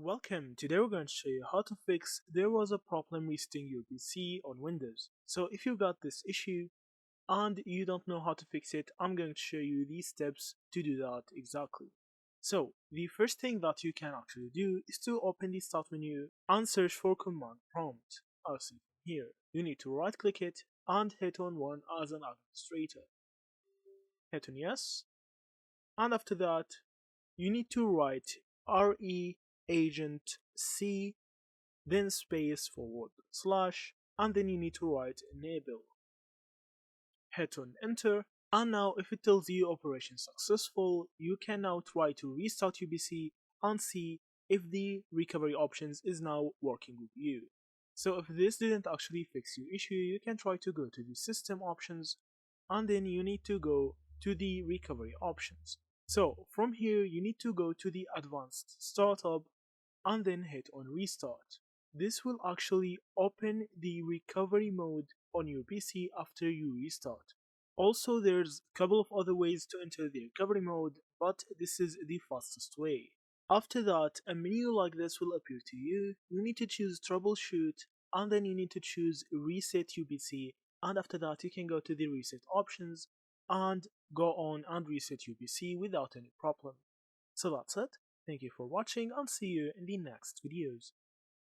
Welcome, today we're going to show you how to fix there was a problem restarting your PC on Windows. So if you got this issue and you don't know how to fix it, I'm going to show you these steps to do that exactly. So the first thing that you can actually do is to open the start menu and search for command prompt. I'll see here. You need to right click it and hit on one as an administrator. Hit on yes, and after that you need to write RE agent C, then space forward slash, and then you need to write enable. Hit on enter, and now if it tells you operation successful, you can now try to restart your PC and see if the recovery options is now working with you. So if this didn't actually fix your issue, you can try to go to the system options, and then you need to go to the recovery options. So from here you need to go to the advanced startup and then hit on restart. This will actually open the recovery mode on your PC after you restart. Also, there's a couple of other ways to enter the recovery mode, but this is the fastest way. After that, a menu like this will appear to you. You need to choose troubleshoot, and then you need to choose reset UPC, and after that you can go to the reset options and go on and reset UPC without any problem. So that's it. Thank you for watching and see you in the next videos.